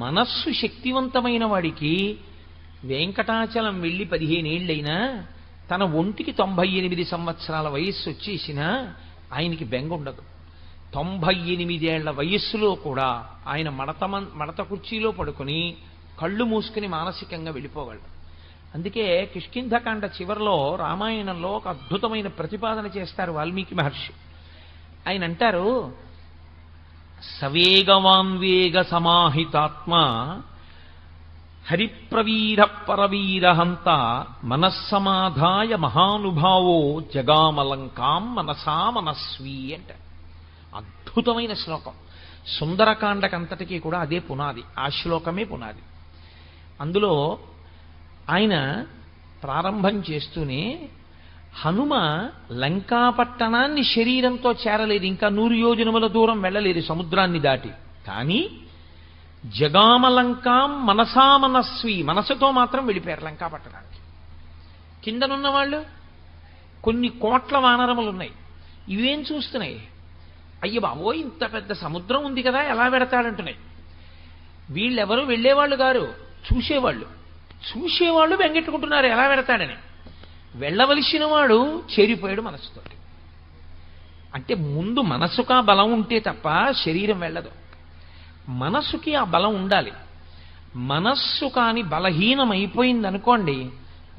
మనస్సు శక్తివంతమైన వాడికి వెంకటాచలం వెళ్ళి 15 ఏళ్ళైనా తన ఒంటికి 98 సంవత్సరాల వయస్సు వచ్చేసినా ఆయనకి బెంగ ఉండదు. 98 ఏళ్ల వయస్సులో కూడా ఆయన మడత కుర్చీలో పడుకుని కళ్ళు మూసుకుని మానసికంగా వెళ్ళిపోగలడు. అందుకే కిష్కింధకాండ చివరిలో రామాయణంలో ఒక అద్భుతమైన ప్రతిపాదన చేస్తారు వాల్మీకి మహర్షి. ఆయన అంటారు, సవేగవాన్వేగ సమాహితాత్మ హరిప్రవీర పరవీరహంత మనస్సమాధాయ మహానుభావో జగామలంకాం మనసా మనస్వీ అంట. అద్భుతమైన శ్లోకం. సుందరకాండకంతటికీ కూడా అదే పునాది, ఆ శ్లోకమే పునాది. అందులో ఆయన ప్రారంభం చేస్తూనే హనుమ లంకాపట్టణాన్ని శరీరంతో చేరలేదు, ఇంకా 100 యోజనముల దూరం వెళ్ళలేదు సముద్రాన్ని దాటి. కానీ జగామలంకాం మనసా మనస్వి, మనసుతో మాత్రం వెళ్ళిపోయారు లంకాపట్టణానికి. కిందనున్న వాళ్ళు కొన్ని కోట్ల వానరములు ఉన్నాయి, ఇవేం చూస్తున్నాయి, అయ్య బాబో ఇంత పెద్ద సముద్రం ఉంది కదా ఎలా వెడతాడంటున్నాయి. వీళ్ళెవరు వెళ్ళేవాళ్ళు గారు, చూసేవాళ్ళు బెంగెట్టుకుంటున్నారు ఎలా వెడతాడని. వెళ్ళవలసిన వాడు చేరిపోయాడు మనస్సుతోటి. అంటే ముందు మనసుకు ఆ బలం ఉంటే తప్ప శరీరం వెళ్ళదు. మనస్సుకి ఆ బలం ఉండాలి. మనస్సు కాని బలహీనమైపోయిందనుకోండి,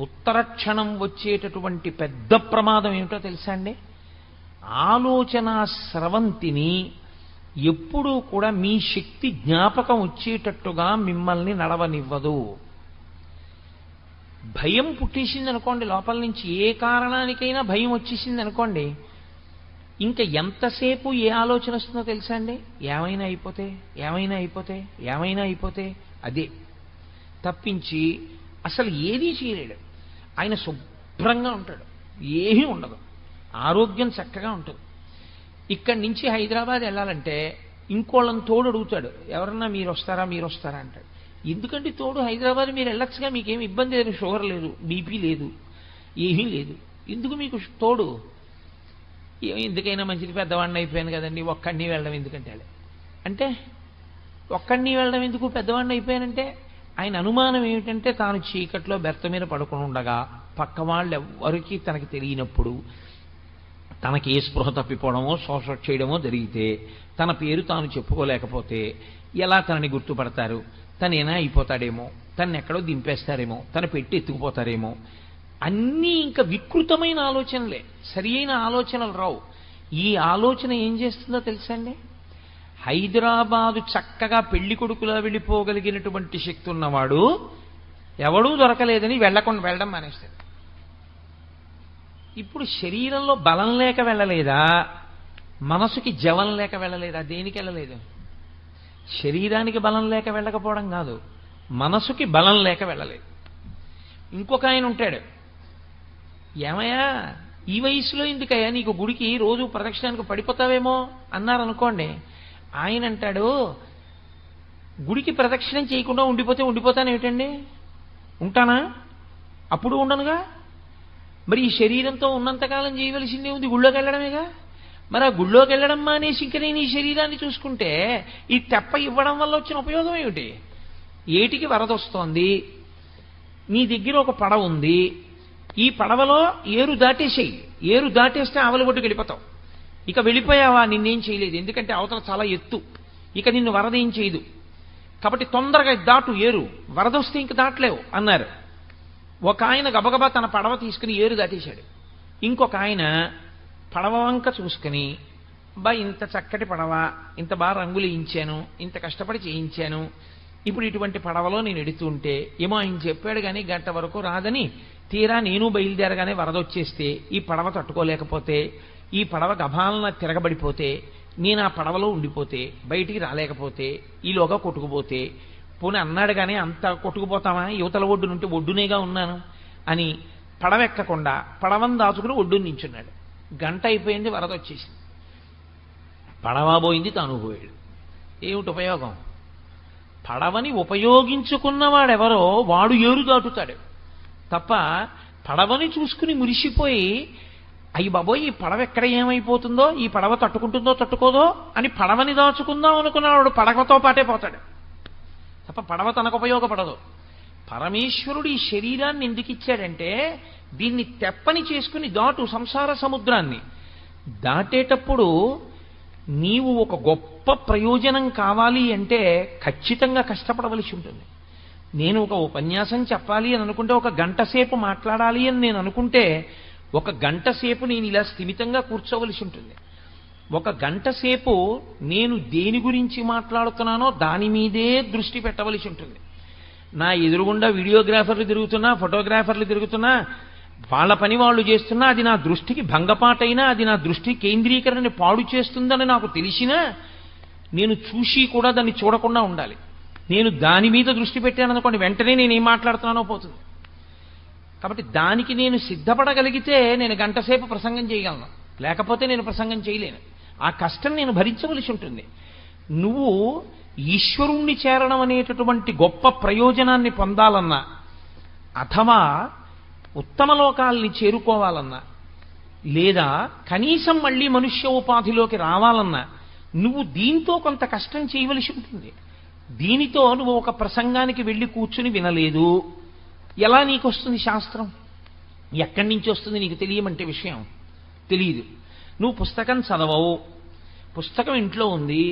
ఉత్తర క్షణం వచ్చేటటువంటి పెద్ద ప్రమాదం ఏమిటో తెలుసా అండి? ఆలోచన స్రవంతిని ఎప్పుడూ కూడా మీ శక్తి జ్ఞాపకం వచ్చేటట్టుగా మిమ్మల్ని నడవనివ్వదు. భయం పుట్టేసింది అనుకోండి, లోపల నుంచి ఏ కారణానికైనా భయం వచ్చేసింది అనుకోండి, ఇంకా ఎంతసేపు ఏ ఆలోచన వస్తుందో తెలుసా అండి? ఏమైనా అయిపోతే అదే తప్పించి అసలు ఏదీ చేయలేడు. ఆయన శుభ్రంగా ఉంటాడు, ఏమీ ఉండదు, ఆరోగ్యం చక్కగా ఉంటుంది. ఇక్కడి నుంచి హైదరాబాద్ వెళ్ళాలంటే ఇంకోళ్ళని తోడు అడుగుతాడు, ఎవరన్నా మీరు వస్తారా అంటాడు. ఎందుకంటే తోడు, హైదరాబాద్ మీరు వెళ్ళొచ్చుగా, మీకేమి ఇబ్బంది లేదు, షుగర్ లేదు, బీపీ లేదు, ఏమీ లేదు, ఎందుకు మీకు తోడు? ఎందుకైనా మంచిది, పెద్దవాడిని అయిపోయాను కదండి, ఒక్కడిని వెళ్ళడం ఎందుకంటే అంటే ఒక్కడిని వెళ్ళడం ఎందుకు, పెద్దవాడిని అయిపోయానంటే? ఆయన అనుమానం ఏమిటంటే తాను చీకట్లో బెర్త మీద పడుకుని ఉండగా పక్క వాళ్ళు ఎవరికి తనకి తెలియనప్పుడు తనకి ఏ స్పృహ తప్పిపోవడమో శోష చేయడమో జరిగితే తన పేరు తాను చెప్పుకోలేకపోతే ఎలా తనని గుర్తుపడతారు? తనేనా అయిపోతాడేమో, తను ఎక్కడో దింపేస్తారేమో, తన పెట్టి ఎత్తుకుపోతారేమో, అన్నీ ఇంకా వికృతమైన ఆలోచనలే, సరి అయిన ఆలోచనలు రావు. ఈ ఆలోచన ఏం చేస్తుందో తెలుసా అండి? హైదరాబాదు చక్కగా పెళ్లి కొడుకులా వెళ్ళిపోగలిగినటువంటి శక్తి ఉన్నవాడు ఎవడూ దొరకలేదని వెళ్ళడం మానేస్తాడు. ఇప్పుడు శరీరంలో బలం లేక వెళ్ళలేదా, మనసుకి జవం లేక వెళ్ళలేదా? దేనికి వెళ్ళలేదు? శరీరానికి బలం లేక వెళ్ళకపోవడం కాదు, మనసుకి బలం లేక వెళ్ళలేదు. ఇంకొక ఆయన ఉంటాడు, ఏమయ్యా ఈ వయసులో ఎందుకయ్యా నీకు గుడికి రోజు ప్రదక్షిణానికి పడిపోతావేమో అన్నారనుకోండి, ఆయన అంటాడు, గుడికి ప్రదక్షిణం చేయకుండా ఉండిపోతాను ఏమిటండి, ఉంటానా? అప్పుడు ఉండనుగా. మరి ఈ శరీరంతో ఉన్నంతకాలం చేయవలసిందే ఉంది, గుళ్ళోకి వెళ్ళడమేగా. మరి ఆ గుళ్ళోకి వెళ్ళడం మానేసి ఇంక నేను ఈ శరీరాన్ని చూసుకుంటే ఈ తెప్ప ఇవ్వడం వల్ల వచ్చిన ఉపయోగం ఏమిటి? ఏటికి వరదొస్తోంది, నీ దగ్గర ఒక పడవ ఉంది, ఈ పడవలో ఏరు దాటేసేయి, ఏరు దాటేస్తే ఆవలి ఒడ్డుకు వెళ్ళిపోతావు. ఇక వెళ్ళిపోయావా, నిన్నేం చేయలేదు, ఎందుకంటే అవతల చాలా ఎత్తు, ఇక నిన్ను వరద ఏం చేయదు, కాబట్టి తొందరగా దాటు, ఏరు వరద వస్తే ఇంక దాటలేవు అన్నారు. ఒక ఆయన గబగబా తన పడవ తీసుకుని ఏరు దాటేశాడు. ఇంకొక ఆయన పడవ వంక చూసుకుని, ఇంత చక్కటి పడవ, ఇంత బాగా రంగులు వేయించాను, ఇంత కష్టపడి చేయించాను, ఇప్పుడు ఇటువంటి పడవలో నేను ఎడుతూ ఉంటే ఏమో ఆయన చెప్పాడు కానీ గంట వరకు రాదని, తీరా నేను బయలుదేరగానే వరద వచ్చేస్తే ఈ పడవ తట్టుకోలేకపోతే, ఈ పడవ గభాలన తిరగబడిపోతే, నేను ఆ పడవలో ఉండిపోతే, బయటికి రాలేకపోతే, ఈలోగా కొట్టుకుపోతే, పోనీ అన్నాడు కానీ అంత కొట్టుకుపోతామా, యువతల ఒడ్డు నుండి ఒడ్డునేగా ఉన్నాను అని పడవ ఎక్కకుండా పడవను దాచుకుని ఒడ్డుని నించున్నాడు. గంట అయిపోయింది, వరద వచ్చేసింది, పడవ పోయింది, తాను పోయాడు. ఏమిటి ఉపయోగం? పడవని ఉపయోగించుకున్నవాడెవరో వాడు ఏరు దాటుతాడు తప్ప, పడవని చూసుకుని మురిసిపోయి అయ్యి బాబోయ్ ఈ పడవ ఎక్కడ ఏమైపోతుందో, ఈ పడవ తట్టుకుంటుందో తట్టుకోదో అని పడవని దాచుకుందాం అనుకున్నవాడు పడవతో పాటే పోతాడు. తప్ప పడవ తనకు ఉపయోగపడదు. పరమేశ్వరుడు ఈ శరీరాన్ని ఎందుకు ఇచ్చాడంటే దీన్ని తెప్పని చేసుకుని దాటు సంసార సముద్రాన్ని. దాటేటప్పుడు నీవు ఒక గొప్ప ప్రయోజనం కావాలి అంటే ఖచ్చితంగా కష్టపడవలసి ఉంటుంది. నేను ఒక ఉపన్యాసం చెప్పాలి అని అనుకుంటే, ఒక గంట సేపు మాట్లాడాలి అని నేను అనుకుంటే, ఒక గంట సేపు నేను ఇలా స్థిమితంగా కూర్చోవలసి ఉంటుంది. ఒక గంట సేపు నేను దేని గురించి మాట్లాడుతున్నానో దాని మీదే దృష్టి పెట్టవలసి ఉంటుంది. నా ఎదురుగుండా వీడియోగ్రాఫర్లు తిరుగుతున్నా, ఫోటోగ్రాఫర్లు తిరుగుతున్నా, వాళ్ళ పని వాళ్ళు చేస్తున్నా, అది నా దృష్టికి భంగపాటైనా, అది నా దృష్టి కేంద్రీకరణని పాడు చేస్తుందని నాకు తెలిసినా నేను చూసి కూడా దాన్ని చూడకుండా ఉండాలి. నేను దాని మీద దృష్టి పెట్టాననుకోండి, వెంటనే నేను ఏం మాట్లాడుతున్నానో పోతుంది. కాబట్టి దానికి నేను సిద్ధపడగలిగితే నేను గంట సేపు ప్రసంగం చేయగలను, లేకపోతే నేను ప్రసంగం చేయలేను. ఆ కష్టం నేను భరించవలసి ఉంటుంది. నువ్వు ఈశ్వరుణ్ణి చేరడం అనేటటువంటి గొప్ప ప్రయోజనాన్ని పొందాలన్నా, అథవా ఉత్తమ లోకాల్ని చేరుకోవాలన్నా, లేదా కనీసం మళ్ళీ మనుష్య ఉపాధిలోకి రావాలన్నా నువ్వు దీంతో కొంత కష్టం చేయవలసి ఉంటుంది. దీనితో నువ్వు ఒక ప్రసంగానికి వెళ్ళి కూర్చుని వినలేదు, ఎలా నీకు వస్తుంది శాస్త్రం? ఎక్కడి నుంచి వస్తుంది నీకు తెలియమంటే విషయం తెలియదు. నువ్వు పుస్తకం చదవవు, పుస్తకం ఇంట్లో ఉంది,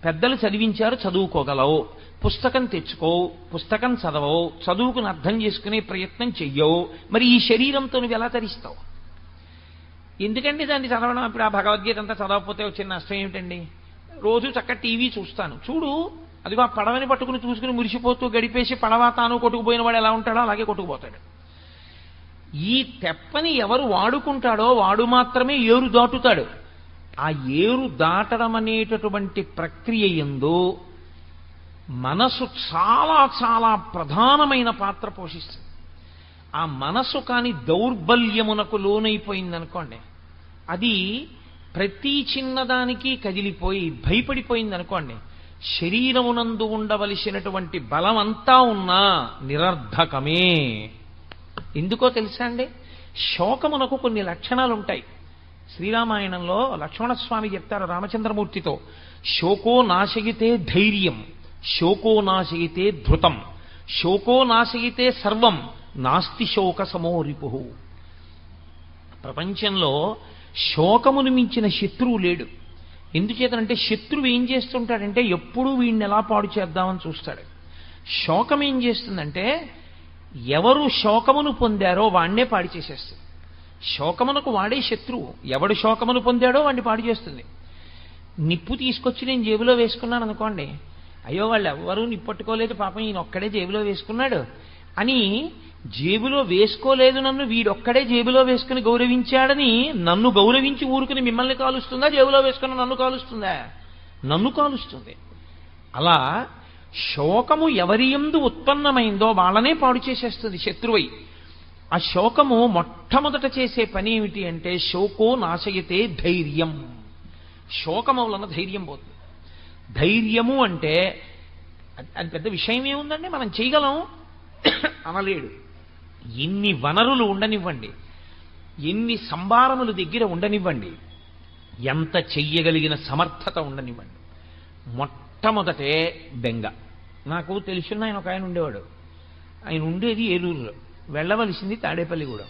పెద్దలు చదివించారు, చదువుకోగలవు. పుస్తకం తెచ్చుకోవు, పుస్తకం చదవవు, చదువుకుని అర్థం చేసుకునే ప్రయత్నం చెయ్యవు. మరి ఈ శరీరంతో నువ్వు ఎలా తరిస్తావు? ఎందుకంటే దాన్ని చదవడం, ఇప్పుడు ఆ భగవద్గీత అంతా చదవకపోతే వచ్చిన నష్టం ఏమిటండి? రోజు చక్కగా టీవీ చూస్తాను, చూడు, అదిగో ఆ పడవని పట్టుకుని చూసుకుని మురిసిపోతూ గడిపేసి పడవ తాను కొట్టుకుపోయిన వాడు ఎలా ఉంటాడో అలాగే కొట్టుకుపోతాడు. ఈ తెప్పని ఎవరు వాడుకుంటాడో వాడు మాత్రమే ఏరు దాటుతాడు. ఆ ఏరు దాటడం అనేటటువంటి ప్రక్రియ యందు మనసు చాలా చాలా ప్రధానమైన పాత్ర పోషిస్తుంది. ఆ మనసు కాని దౌర్బల్యమునకు లోనైపోయిందనుకోండి, అది ప్రతి చిన్నదానికి కదిలిపోయి భయపడిపోయిందనుకోండి, శరీరమునందు ఉండవలసినటువంటి బలమంతా ఉన్నా నిరర్ధకమే. ఎందుకో తెలుసా అండి? శోకమునకు కొన్ని లక్షణాలు ఉంటాయి. శ్రీరామాయణంలో లక్ష్మణస్వామి చెప్తారు రామచంద్రమూర్తితో, శోకో నాశయితే ధైర్యం, శోకో నాశయితే ధృతం, శోకో నాశయితే సర్వం, నాస్తి శోక సమోరిపు. ప్రపంచంలో శోకమును మించిన శత్రువు లేడు. ఎందుచేతనంటే శత్రువు ఏం చేస్తుంటాడంటే ఎప్పుడూ వీడిని ఎలా పాడు చేద్దామని చూస్తాడు. శోకం ఏం చేస్తుందంటే ఎవరు శోకమును పొందారో వాణ్ణే పాడి చేసేస్తుంది. శోకమునకు వాడే శత్రువు. ఎవడు శోకమును పొందాడో వాడిని పాడు చేస్తుంది. నిప్పు తీసుకొచ్చి నేను జేబులో వేసుకున్నాను అనుకోండి, అయ్యో వాళ్ళు ఎవ్వరూ నిప్పట్టుకోలేదు, పాపం ఈయన ఒక్కడే జేబులో వేసుకున్నాడు అని, జేబులో వేసుకోలేదు నన్ను వీడొక్కడే జేబులో వేసుకుని గౌరవించాడని నన్ను గౌరవించి ఊరుకుని మిమ్మల్ని కాలుస్తుందా? జేబులో వేసుకుని నన్ను కాలుస్తుందా? నన్ను కాలుస్తుంది. అలా శోకము ఎవరి యందు ఉత్పన్నమైందో వాళ్ళనే పాడు చేసేస్తుంది శత్రువై. ఆ శోకము మొట్టమొదట చేసే పని ఏమిటి అంటే శోకో నాశయతే ధైర్యం. శోకము వలన ధైర్యం పోతుంది. ధైర్యము అంటే అది పెద్ద విషయం ఏముందండి, మనం చేయగలం అనలేడు. ఎన్ని వనరులు ఉండనివ్వండి, ఎన్ని సంభారములు దగ్గర ఉండనివ్వండి, ఎంత చెయ్యగలిగిన సమర్థత ఉండనివ్వండి, మొట్టమొదటే బెంగ. నాకు తెలుసున్న ఆయన ఒక ఆయన ఉండేవాడు. ఆయన ఉండేది ఏలూరులో, వెళ్ళవలసింది తాడేపల్లిగూడెం.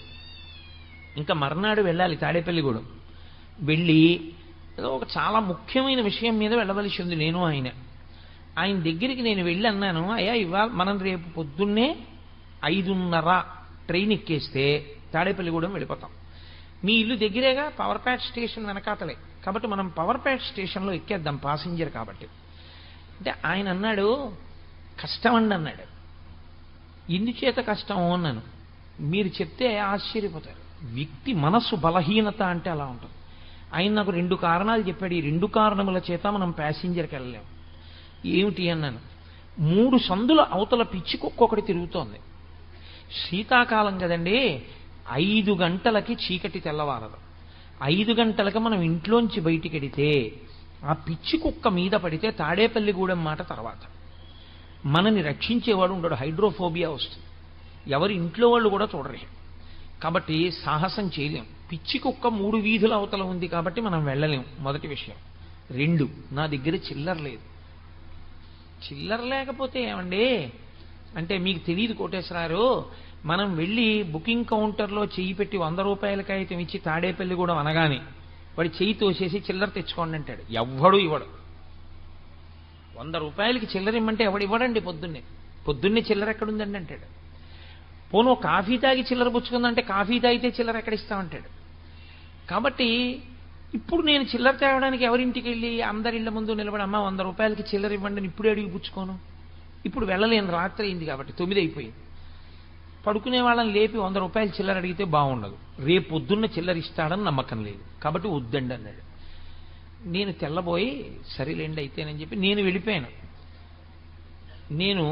ఇంకా మర్నాడు వెళ్ళాలి తాడేపల్లిగూడెం. వెళ్ళి ఏదో ఒక చాలా ముఖ్యమైన విషయం మీద వెళ్ళవలసి ఉంది నేను ఆయన దగ్గరికి నేను వెళ్ళి అన్నాను, అయ్యా ఇవాళ మనం రేపు పొద్దున్నే 5:30 ట్రైన్ ఎక్కేస్తే తాడేపల్లిగూడెం వెళ్ళిపోతాం. మీ ఇల్లు దగ్గరేగా, పవర్ ప్యాట్ స్టేషన్ వెనకాతలే, కాబట్టి మనం పవర్ ప్యాట్ స్టేషన్లో ఎక్కేద్దాం పాసింజర్ కాబట్టి. అంటే ఆయన అన్నాడు, కష్టమండి అన్నాడు. ఎందుచేత కష్టం అన్నాను. మీరు చెప్తే ఆశ్చర్యపోతారు. వ్యక్తి మనస్సు బలహీనత అంటే అలా ఉంటుంది. ఆయన నాకు 2 కారణాలు చెప్పాడు. ఈ 2 కారణముల చేత మనం ప్యాసింజర్కి వెళ్ళలేము. ఏమిటి అన్నాను. 3 సందుల అవతల పిచ్చి కుక్క ఒకటి తిరుగుతోంది. శీతాకాలం కదండి, 5 గంటలకి చీకటి తెల్లవారదు. 5 గంటలకి మనం ఇంట్లోంచి బయటికి వెడితే ఆ పిచ్చి కుక్క మీద పడితే తాడేపల్లిగూడెం మాట తర్వాత మనని రక్షించేవాడు ఉండడు, హైడ్రోఫోబియా వస్తుంది. ఎవరి ఇంట్లో వాళ్ళు కూడా చూడరు. కాబట్టి సాహసం చేయలేం. పిచ్చి కుక్క 3 వీధుల అవతల ఉంది కాబట్టి మనం వెళ్ళలేం, మొదటి విషయం. 2, నా దగ్గర చిల్లర లేదు. చిల్లర లేకపోతే ఏమండి అంటే మీకు తెలియదు కోటేశ్వరారు, మనం వెళ్ళి బుకింగ్ కౌంటర్లో చెయ్యి పెట్టి 100 రూపాయల కాగితం ఇచ్చి తాడేపల్లి కూడా అనగానే వాడి చెయ్యి తోసేసి చిల్లర తెచ్చుకోండి అంటాడు. ఎవ్వడు ఇవ్వడు. 100 రూపాయలకి చిల్లర ఇమ్మంటే ఎవడు ఇవ్వడండి. పొద్దున్నే చిల్లర ఎక్కడుందండి అంటాడు. పోను కాఫీ తాగి చిల్లర పుచ్చుకుందంటే కాఫీ తాగితే చిల్లర ఎక్కడ ఇస్తామంటాడు. కాబట్టి ఇప్పుడు నేను చిల్లర తేవడానికి ఎవరింటికి వెళ్ళి అందరి ఇళ్ల ముందు నిలబడి అమ్మ 100 రూపాయలకి చిల్లర ఇవ్వండి అని ఇప్పుడే అడిగి పుచ్చుకోను. ఇప్పుడు వెళ్ళలేను, రాత్రి అయింది కాబట్టి 9 అయిపోయింది. పడుకునే వాళ్ళని లేపి 100 రూపాయలు చిల్లర అడిగితే బాగుండదు. రేపు పొద్దున్న చిల్లర ఇస్తాడని నమ్మకం లేదు కాబట్టి వద్దండి అన్నాడు. నేను తెల్లబోయి సరేలేండి అయితేనని చెప్పి నేను వెళ్ళిపోయాను. నేను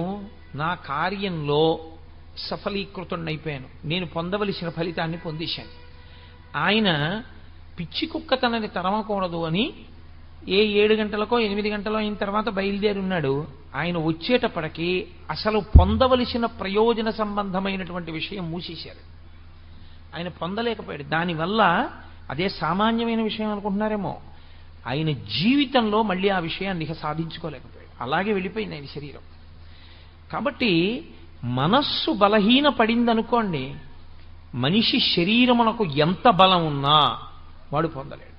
నా కార్యంలో సఫలీకృతుడైపోయాను. నేను పొందవలసిన ఫలితాన్ని పొందేశాను. ఆయన పిచ్చి కుక్క తనని తరమకూడదు అని 7 గంటలకో 8 గంటలో అయిన తర్వాత బయలుదేరి ఉన్నాడు. ఆయన వచ్చేటప్పటికి అసలు పొందవలసిన ప్రయోజన సంబంధమైనటువంటి విషయం మూసేశారు. ఆయన పొందలేకపోయాడు. దానివల్ల అదే సామాన్యమైన విషయం అనుకుంటున్నారేమో, ఆయన జీవితంలో మళ్ళీ ఆ విషయాన్ని ఇక సాధించుకోలేకపోయాడు. అలాగే వెళ్ళిపోయింది ఆయన శరీరం. కాబట్టి మనస్సు బలహీన పడిందనుకోండి, మనిషి శరీరమునకు ఎంత బలం ఉన్నా వాడు పొందలేడు.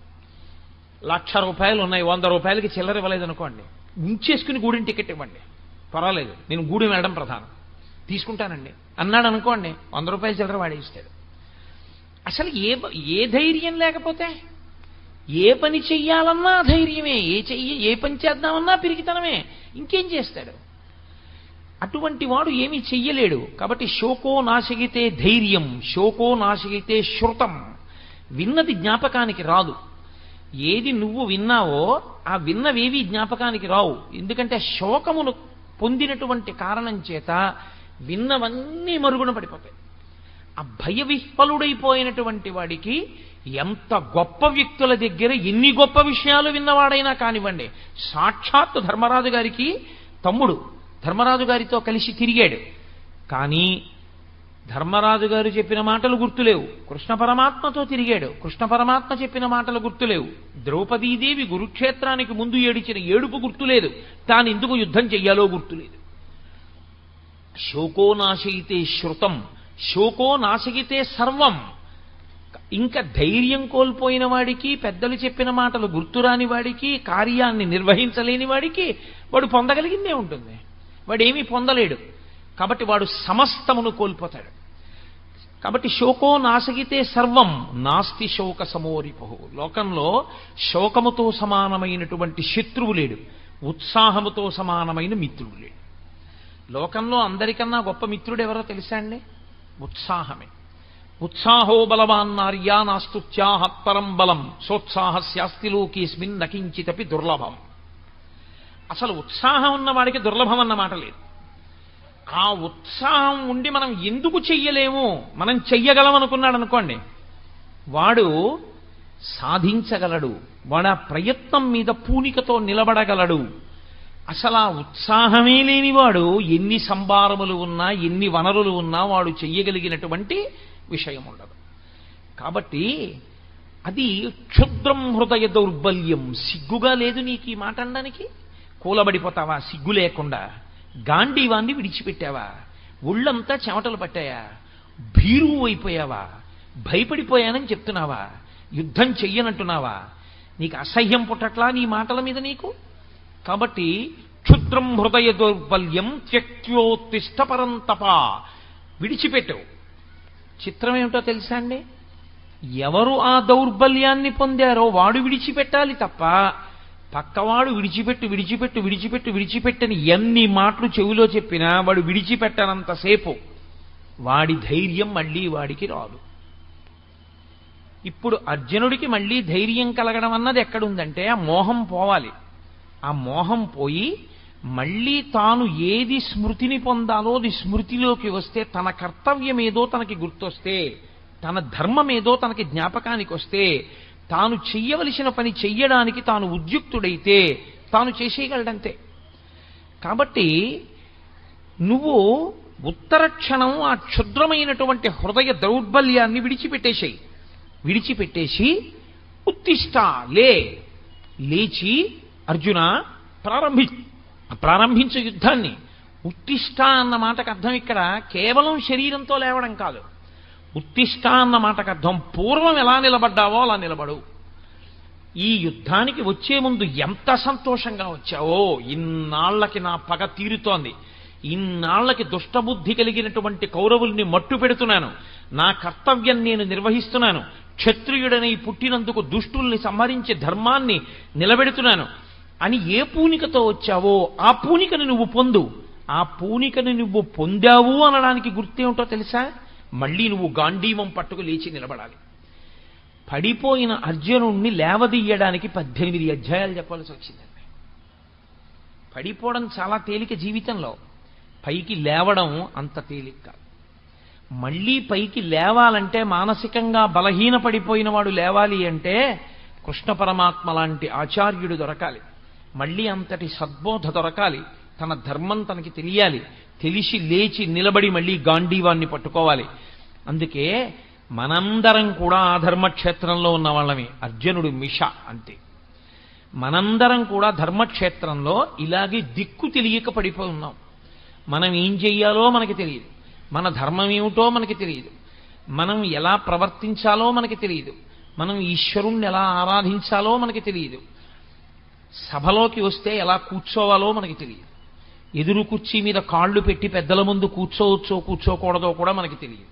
1,00,000 రూపాయలు ఉన్నాయి, 100 రూపాయలకి చిల్లర ఇవ్వలేదు అనుకోండి, ఉంచేసుకుని గూడెం టికెట్ ఇవ్వండి పర్వాలేదు, నేను గూడెం వెళ్ళడం ప్రధానం తీసుకుంటానండి అన్నాడు అనుకోండి, 100 రూపాయల చిల్లర వాడే ఇస్తాడు. అసలు ఏ ధైర్యం లేకపోతే ఏ పని చెయ్యాలన్నా ధైర్యమే, ఏ పని చేద్దామన్నా పిరికితనమే, ఇంకేం చేస్తాడు? అటువంటి వాడు ఏమీ చెయ్యలేడు. కాబట్టి శోకో నాశగితే ధైర్యం, శోకో నాశగితే శృతం. విన్నది జ్ఞాపకానికి రాదు. ఏది నువ్వు విన్నావో ఆ విన్నవేవి జ్ఞాపకానికి రావు. ఎందుకంటే శోకమును పొందినటువంటి కారణం చేత విన్నవన్నీ మరుగున పడిపోతాయి. ఆ భయ విహ్వలుడైపోయినటువంటి వాడికి ఎంత గొప్ప వ్యక్తుల దగ్గర ఎన్ని గొప్ప విషయాలు విన్నవాడైనా కానివ్వండి, సాక్షాత్తు ధర్మరాజు గారికి తమ్ముడు ధర్మరాజు గారితో కలిసి తిరిగాడు. కానీ ధర్మరాజు గారు చెప్పిన మాటలు గుర్తులేవు. కృష్ణ పరమాత్మతో తిరిగాడు, కృష్ణ పరమాత్మ చెప్పిన మాటలు గుర్తులేవు. ద్రౌపదీదేవి కురుక్షేత్రానికి ముందు ఏడిచిన ఏడుపు గుర్తులేదు, తాను ఎందుకు యుద్ధం చెయ్యాలో గుర్తులేదు. శోకో నాశయితే శృతం, శోకో నాశగితే సర్వం. ఇంకా ధైర్యం కోల్పోయిన వాడికి, పెద్దలు చెప్పిన మాటలు గుర్తురాని వాడికి, కార్యాన్ని నిర్వహించలేని వాడికి వాడు పొందగలిగిందే ఉంటుంది, వాడేమీ పొందలేడు. కాబట్టి వాడు సమస్తమును కోల్పోతాడు. కాబట్టి శోకో నాశగితే సర్వం నాస్తి శోక సమోరిపో. లోకంలో శోకముతో సమానమైనటువంటి శత్రువు లేడు, ఉత్సాహముతో సమానమైన మిత్రుడు లేడు. లోకంలో అందరికన్నా గొప్ప మిత్రుడు ఎవరో తెలుసా అండి? ఉత్సాహమే. ఉత్సాహో బలవాన్నార్యా నాస్తుత్యాహత్పరం బలం సోత్సాహస్యాస్తి లోకేస్మిన్ నకించితపి దుర్లభం. అసలు ఉత్సాహం ఉన్నవాడికి దుర్లభం అన్న మాట లేదు. ఆ ఉత్సాహం ఉండి మనం ఎందుకు చెయ్యలేము, మనం చెయ్యగలం అనుకున్నాడు అనుకోండి, వాడు సాధించగలడు, వాడు ఆ ప్రయత్నం మీద పూనికతో నిలబడగలడు. అసలు ఆ ఉత్సాహమే లేనివాడు ఎన్ని సంభారములు ఉన్నా, ఎన్ని వనరులు ఉన్నా వాడు చెయ్యగలిగినటువంటి విషయం ఉండదు. కాబట్టి అది క్షుద్రం హృదయ దౌర్బల్యం. సిగ్గుగా లేదు నీకు ఈ మాట అనడానికి? కూలబడిపోతావా సిగ్గు లేకుండా? గాంధీవాన్ని విడిచిపెట్టావా? ఒళ్ళంతా చెమటలు పట్టాయా? భీరువు అయిపోయావా? భయపడిపోయానని చెప్తున్నావా? యుద్ధం చెయ్యనంటున్నావా? నీకు అసహ్యం పుట్టట్లా నీ మాటల మీద నీకు? కాబట్టి క్షుద్రం హృదయ దౌర్బల్యం త్యక్త్యోత్తిష్ట పరంతప. విడిచిపెట్టవు. చిత్రం ఏమిటో తెలుసా అండి? ఎవరు ఆ దౌర్బల్యాన్ని పొందారో వాడు విడిచిపెట్టాలి తప్ప పక్కవాడు విడిచిపెట్టని ఎన్ని మాటలు చెవిలో చెప్పినా వాడు విడిచిపెట్టనంతసేపు వాడి ధైర్యం మళ్ళీ వాడికి రాదు. ఇప్పుడు అర్జునుడికి మళ్ళీ ధైర్యం కలగడం అన్నది ఎక్కడుందంటే ఆ మోహం పోవాలి. ఆ మోహం పోయి మళ్ళీ తాను ఏది స్మృతిని పొందాలో అది స్మృతిలోకి వస్తే, తన కర్తవ్యం ఏదో తనకి గుర్తొస్తే, తన ధర్మం ఏదో తనకి జ్ఞాపకానికి వస్తే, తాను చెయ్యవలసిన పని చెయ్యడానికి తాను ఉద్యుక్తుడైతే తాను చేసేయగలడంతే. కాబట్టి నువ్వు ఉత్తర క్షణం ఆ క్షుద్రమైనటువంటి హృదయ దౌర్బల్యాన్ని విడిచిపెట్టేసి ఉత్తిష్ట లేచి అర్జున ప్రారంభించు యుద్ధాన్ని. ఉత్తిష్ట అన్న మాటకు అర్థం ఇక్కడ కేవలం శరీరంతో లేవడం కాదు. ఉత్తిష్ట అన్న మాటకు అర్థం పూర్వం ఎలా నిలబడ్డావో అలా నిలబడు. ఈ యుద్ధానికి వచ్చే ముందు ఎంత సంతోషంగా వచ్చావో, ఇన్నాళ్లకి నా పగ తీరుతోంది, ఇన్నాళ్లకి దుష్టబుద్ధి కలిగినటువంటి కౌరవుల్ని మట్టు పెడుతున్నాను, నా కర్తవ్యం నేను నిర్వహిస్తున్నాను, క్షత్రియుడని పుట్టినందుకు దుష్టుల్ని సంహరించి ధర్మాన్ని నిలబెడుతున్నాను అని ఏ పూనికతో వచ్చావో ఆ పూనికను నువ్వు పొందు. ఆ పూనికను నువ్వు పొందావు అనడానికి గుర్తేమిటో తెలుసా? మళ్ళీ నువ్వు గాంధీవం పట్టుకు లేచి నిలబడాలి. పడిపోయిన అర్జునుణ్ణి లేవదీయడానికి 18 అధ్యాయాలు చెప్పాల్సి వచ్చిందండి. పడిపోవడం చాలా తేలిక జీవితంలో, పైకి లేవడం అంత తేలిక కాదు. మళ్ళీ పైకి లేవాలంటే, మానసికంగా బలహీన పడిపోయిన వాడు లేవాలి అంటే కృష్ణ పరమాత్మ లాంటి ఆచార్యుడు దొరకాలి. మళ్ళీ అంతటి సద్బోధ దొరకాలి. తన ధర్మం తనకి తెలియాలి. తెలిసి లేచి నిలబడి మళ్ళీ గాంధీవాన్ని పట్టుకోవాలి. అందుకే మనందరం కూడా ఆ ధర్మక్షేత్రంలో ఉన్న వాళ్ళమే. అర్జునుడు మిష అంతే. మనందరం కూడా ధర్మక్షేత్రంలో ఇలాగే దిక్కు తెలియక పడిపోయి ఉన్నాం. మనం ఏం చెయ్యాలో మనకి తెలియదు, మన ధర్మం ఏమిటో మనకి తెలియదు, మనం ఎలా ప్రవర్తించాలో మనకి తెలియదు, మనం ఈశ్వరుణ్ణి ఎలా ఆరాధించాలో మనకి తెలియదు, సభలోకి వస్తే ఎలా కూర్చోవాలో మనకి తెలియదు, ఎదురు కుర్చీ మీద కాళ్ళు పెట్టి పెద్దల ముందు కూర్చోవచ్చో కూర్చోకూడదో కూడా మనకి తెలియదు.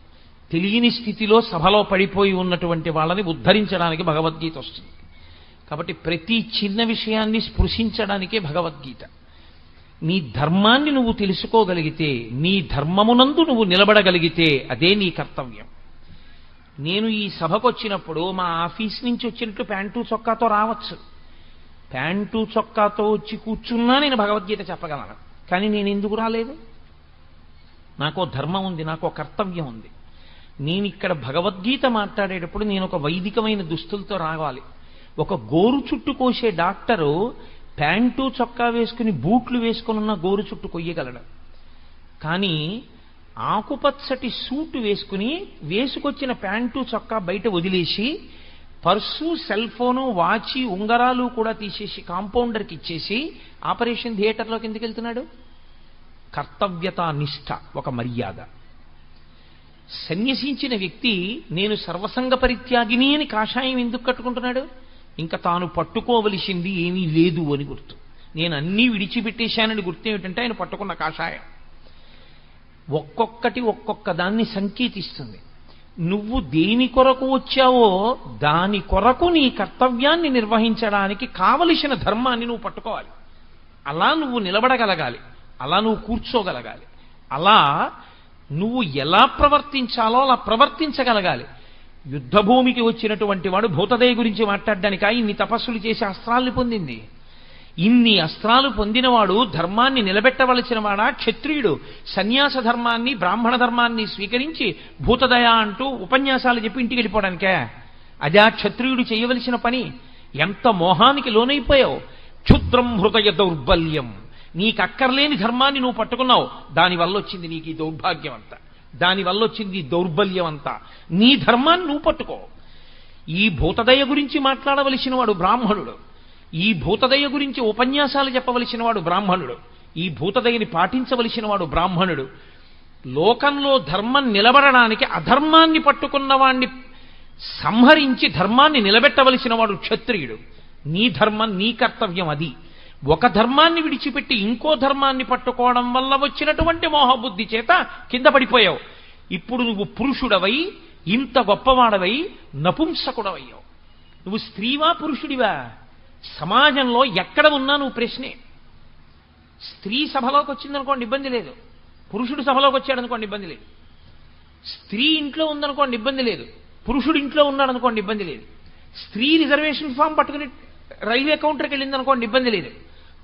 తెలియని స్థితిలో సభలో పడిపోయి ఉన్నటువంటి వాళ్ళని ఉద్ధరించడానికి భగవద్గీత వస్తుంది. కాబట్టి ప్రతి చిన్న విషయాన్ని స్పృశించడానికే భగవద్గీత. నీ ధర్మాన్ని నువ్వు తెలుసుకోగలిగితే, నీ ధర్మమునందు నువ్వు నిలబడగలిగితే అదే నీ కర్తవ్యం. నేను ఈ సభకు వచ్చినప్పుడు మా ఆఫీస్ నుంచి వచ్చినట్టు ప్యాంటు చొక్కాతో రావచ్చు. ప్యాంటు చొక్కాతో వచ్చి కూర్చున్నా నేను భగవద్గీత చెప్పగలను. కానీ నేను ఎందుకు రాలేదు? నాకో ధర్మం ఉంది, నాకో కర్తవ్యం ఉంది. నేను ఇక్కడ భగవద్గీత మాట్లాడేటప్పుడు నేను ఒక వైదికమైన దుస్తులతో రావాలి. ఒక గోరు చుట్టు కోసే డాక్టరు ప్యాంటు చొక్కా వేసుకుని బూట్లు వేసుకున్న గోరు చుట్టు కొయ్యగలడు. కానీ ఆకుపచ్చటి సూటు వేసుకొచ్చిన ప్యాంటు చొక్కా బయట వదిలేసి పర్సు, సెల్ ఫోను, వాచి, ఉంగరాలు కూడా తీసేసి కాంపౌండర్కి ఇచ్చేసి ఆపరేషన్ థియేటర్లోకి ఎందుకు వెళ్తున్నాడు? కర్తవ్యతా నిష్ఠ, ఒక మర్యాద. సన్యసించిన వ్యక్తి నేను సర్వసంగ పరిత్యాగిని అని కాషాయం ఎందుకు కట్టుకుంటున్నాడు? ఇంకా తాను పట్టుకోవలసింది ఏమీ లేదు అని గుర్తు. నేను అన్నీ విడిచిపెట్టేశానని గుర్తు ఏమిటంటే ఆయన పట్టుకున్న కాషాయం. ఒక్కొక్కటి ఒక్కొక్క దాన్ని సంకేతిస్తుంది. నువ్వు దేని కొరకు వచ్చావో దాని కొరకు నీ కర్తవ్యాన్ని నిర్వహించడానికి కావలసిన ధర్మాన్ని నువ్వు పట్టుకోవాలి. అలా నువ్వు నిలబడగలగాలి, అలా నువ్వు కూర్చోగలగాలి, అలా నువ్వు ఎలా ప్రవర్తించాలో అలా ప్రవర్తించగలగాలి. యుద్ధభూమికి వచ్చినటువంటి వాడు భూతదయ గురించి మాట్లాడడానికా ఇన్ని తపస్సులు చేసి అస్త్రాల్ని పొందింది? ఇన్ని అస్త్రాలు పొందినవాడు ధర్మాన్ని నిలబెట్టవలసిన వాడా? క్షత్రియుడు సన్యాస ధర్మాన్ని, బ్రాహ్మణ ధర్మాన్ని స్వీకరించి భూతదయ అంటూ ఉపన్యాసాలు చెప్పి ఇంటికి వెళ్ళిపోవడానికే? అదే క్షత్రియుడు చేయవలసిన పని. ఎంత మోహానికి లోనైపోయావు! క్షుద్రం హృదయ దౌర్బల్యం. నీకక్కర్లేని ధర్మాన్ని నువ్వు పట్టుకున్నావు, దానివల్ల వచ్చింది నీకు ఈ దౌర్భాగ్యం అంతా, దానివల్ల వచ్చింది ఈ దౌర్బల్యం అంతా. నీ ధర్మాన్ని నువ్వు పట్టుకో. ఈ భూతదయ గురించి మాట్లాడవలసిన వాడు బ్రాహ్మణుడు, ఈ భూతదయ గురించి ఉపన్యాసాలు చెప్పవలసిన వాడు బ్రాహ్మణుడు, ఈ భూతదయని పాటించవలసిన వాడు బ్రాహ్మణుడు. లోకంలో ధర్మం నిలబడడానికి అధర్మాన్ని పట్టుకున్న వాణ్ణి సంహరించి ధర్మాన్ని నిలబెట్టవలసిన వాడు క్షత్రియుడు. నీ ధర్మం, నీ కర్తవ్యం అది. ఒక ధర్మాన్ని విడిచిపెట్టి ఇంకో ధర్మాన్ని పట్టుకోవడం వల్ల వచ్చినటువంటి మోహబుద్ధి చేత కింద పడిపోయావు. ఇప్పుడు నువ్వు పురుషుడవై, ఇంత గొప్పవాడవై నపుంసకుడవయ్యావు. నువ్వు స్త్రీవా పురుషుడివా? సమాజంలో ఎక్కడ ఉన్నా నువ్వు ప్రశ్నే. స్త్రీ సభలోకి వచ్చిందనుకోండి ఇబ్బంది లేదు, పురుషుడు సభలోకి వచ్చాడనుకోండి ఇబ్బంది లేదు. స్త్రీ ఇంట్లో ఉందనుకోండి ఇబ్బంది లేదు, పురుషుడు ఇంట్లో ఉన్నాడనుకోండి ఇబ్బంది లేదు. స్త్రీ రిజర్వేషన్ ఫామ్ పట్టుకుని రైల్వే కౌంటర్కి వెళ్ళింది అనుకోండి ఇబ్బంది లేదు,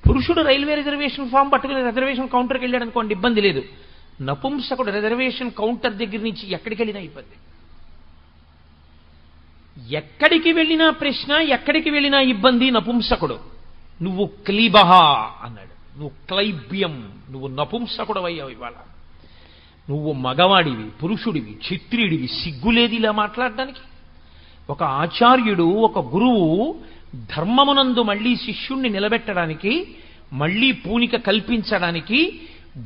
పురుషుడు రైల్వే రిజర్వేషన్ ఫామ్ పట్టుకుని రిజర్వేషన్ కౌంటర్కి వెళ్ళాడు అనుకోండి ఇబ్బంది లేదు. నపుంసకుడు రిజర్వేషన్ కౌంటర్ దగ్గర నుంచి ఎక్కడికి వెళ్ళినా ఇబ్బంది. ఎక్కడికి వెళ్ళినా ప్రశ్న, ఎక్కడికి వెళ్ళినా ఇబ్బంది. నపుంసకుడు. నువ్వు క్లీబహ అన్నాడు, నువ్వు క్లైబ్యం, నువ్వు నపుంసకుడు అయ్యావు. ఇవాళ నువ్వు మగవాడివి, పురుషుడివి, క్షత్రియుడివి. సిగ్గులేదు ఇలా మాట్లాడడానికి? ఒక ఆచార్యుడు, ఒక గురువు ధర్మమునందు మళ్ళీ శిష్యుణ్ణి నిలబెట్టడానికి మళ్ళీ పూనిక కల్పించడానికి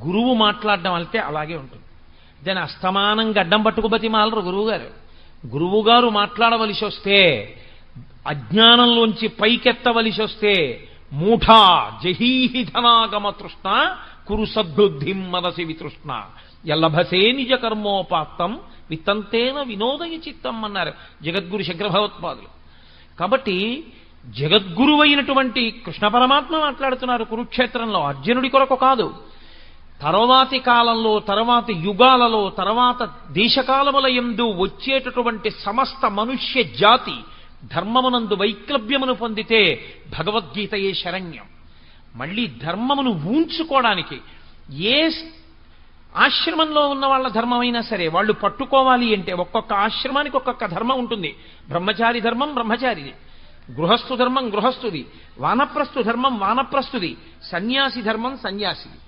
గురువు మాట్లాడడం అంటే అలాగే ఉంటుంది. దాని అస్తమానం గడ్డం పట్టుకుబతి మాలరు గురువుగారు. గురువుగారు మాట్లాడవలసి వస్తే, అజ్ఞానంలోంచి పైకెత్తవలసి వస్తే, మూఢా జహీహి ధనాగమ తృష్ణ కురు సద్బుద్ధిం మనసి వితృష్ణ ఎల్లభసే నిజ కర్మోపాత్తం విత్తంతేన వినోదయ చిత్తం అన్నారు జగద్గురు శంకర భగవత్పాదులు. కాబట్టి జగద్గురువైనటువంటి కృష్ణ పరమాత్మ మాట్లాడుతున్నారు కురుక్షేత్రంలో, అర్జునుడి కొరకు కాదు. తర్వాతి కాలంలో, తర్వాతి యుగాలలో, తర్వాత దేశకాలముల యందు వచ్చేటటువంటి సమస్త మనుష్య జాతి ధర్మమునందు వైక్లభ్యమును పొందితే భగవద్గీతయే శరణ్యం. మళ్ళీ ధర్మమును ఊంచుకోవడానికి ఏ ఆశ్రమంలో ఉన్న వాళ్ళ ధర్మమైనా సరే వాళ్ళు పట్టుకోవాలి అంటే ఒక్కొక్క ఆశ్రమానికి ఒక్కొక్క ధర్మం ఉంటుంది. బ్రహ్మచారి ధర్మం బ్రహ్మచారిది, గృహస్థు ధర్మం గృహస్థుది, వానప్రస్థు ధర్మం వానప్రస్థుది, సన్యాసి ధర్మం సన్యాసిది.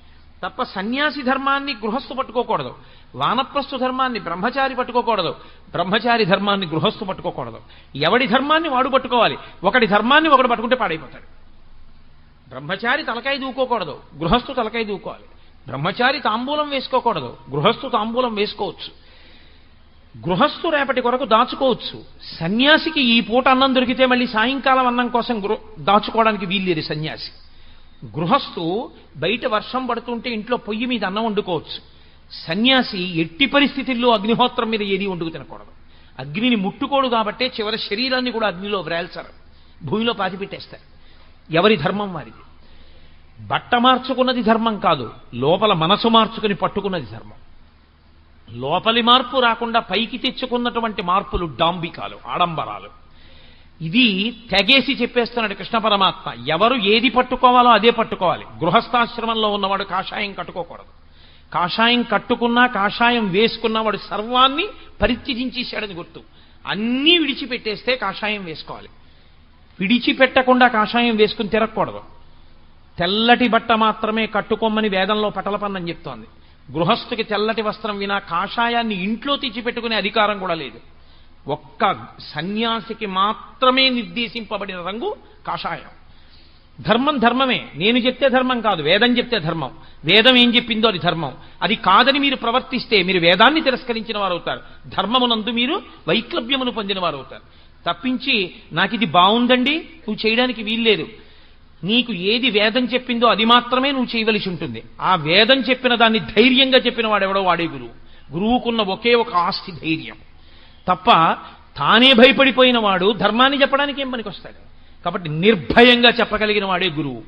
తప్ప సన్యాసి ధర్మాన్ని గృహస్థు పట్టుకోకూడదు, వానప్రస్థు ధర్మాన్ని బ్రహ్మచారి పట్టుకోకూడదు, బ్రహ్మచారి ధర్మాన్ని గృహస్థు పట్టుకోకూడదు. ఎవడి ధర్మాన్ని వాడు పట్టుకోవాలి. ఒకటి ధర్మాన్ని ఒకడు పట్టుకుంటే పాడైపోతాడు. బ్రహ్మచారి తలకాయ దూకోకూడదు, గృహస్థు తలకాయ దూకోవాలి. బ్రహ్మచారి తాంబూలం వేసుకోకూడదు, గృహస్థు తాంబూలం వేసుకోవచ్చు. గృహస్థు రేపటి కొరకు దాచుకోవచ్చు. సన్యాసికి ఈ పూట అన్నం దొరికితే మళ్ళీ సాయంకాలం అన్నం కోసం దాచుకోవడానికి వీల్లేదు సన్యాసి. గృహస్థు బయట వర్షం పడుతుంటే ఇంట్లో పొయ్యి మీద అన్నం వండుకోవచ్చు. సన్యాసి ఎట్టి పరిస్థితుల్లో అగ్నిహోత్రం మీద ఏది వండుకు తినకూడదు. అగ్నిని ముట్టుకోడు కాబట్టే చివరి శరీరాన్ని కూడా అగ్నిలో వ్రేల్చారు, భూమిలో పాతిపెట్టేస్తారు. ఎవరి ధర్మం వారిది. బట్ట మార్చుకున్నది ధర్మం కాదు, లోపల మనసు మార్చుకుని పట్టుకున్నది ధర్మం. లోపలి మార్పు రాకుండా పైకి తెచ్చుకున్నటువంటి మార్పులు డాంబికాలు, ఆడంబరాలు. ఇది తెగేసి చెప్పేస్తున్నాడు కృష్ణ పరమాత్మ. ఎవరు ఏది పట్టుకోవాలో అదే పట్టుకోవాలి. గృహస్థాశ్రమంలో ఉన్నవాడు కాషాయం కట్టుకోకూడదు. కాషాయం కట్టుకున్నా, కాషాయం వేసుకున్నా వాడు సర్వాన్ని పరిత్యజించేశాడని గుర్తు. అన్నీ విడిచిపెట్టేస్తే కాషాయం వేసుకోవాలి. విడిచిపెట్టకుండా కాషాయం వేసుకుని తిరగకూడదు. తెల్లటి బట్ట మాత్రమే కట్టుకోమని వేదంలో పటలపన్నం చెప్తోంది. గృహస్థుకి తెల్లటి వస్త్రం వినా కాషాయాన్ని ఇంట్లో తెచ్చిపెట్టుకునే అధికారం కూడా లేదు. ఒక్క సన్యాసికి మాత్రమే నిర్దేశింపబడిన రంగు కాషాయం. ధర్మం ధర్మమే, నేను చెప్తే ధర్మం కాదు, వేదం చెప్తే ధర్మం. వేదం ఏం చెప్పిందో అది ధర్మం. అది కాదని మీరు ప్రవర్తిస్తే మీరు వేదాన్ని తిరస్కరించిన వారు అవుతారు, ధర్మమునందు మీరు వైక్లభ్యమును పొందిన వారు అవుతారు. తప్పించి నాకు ఇది బాగుందండి నువ్వు చేయడానికి వీల్లేదు, నీకు ఏది వేదం చెప్పిందో అది మాత్రమే నువ్వు చేయవలసి ఉంటుంది. ఆ వేదం చెప్పిన దాన్ని ధైర్యంగా చెప్పిన వాడెవడో వాడే గురువు. గురువుకున్న ఒకే ఒక ఆస్తి ధైర్యం. తప్ప తానే భయపడిపోయిన వాడు ధర్మాన్ని చెప్పడానికి ఏం పనికొస్తాడు? కాబట్టి నిర్భయంగా చెప్పగలిగిన వాడే గురువు.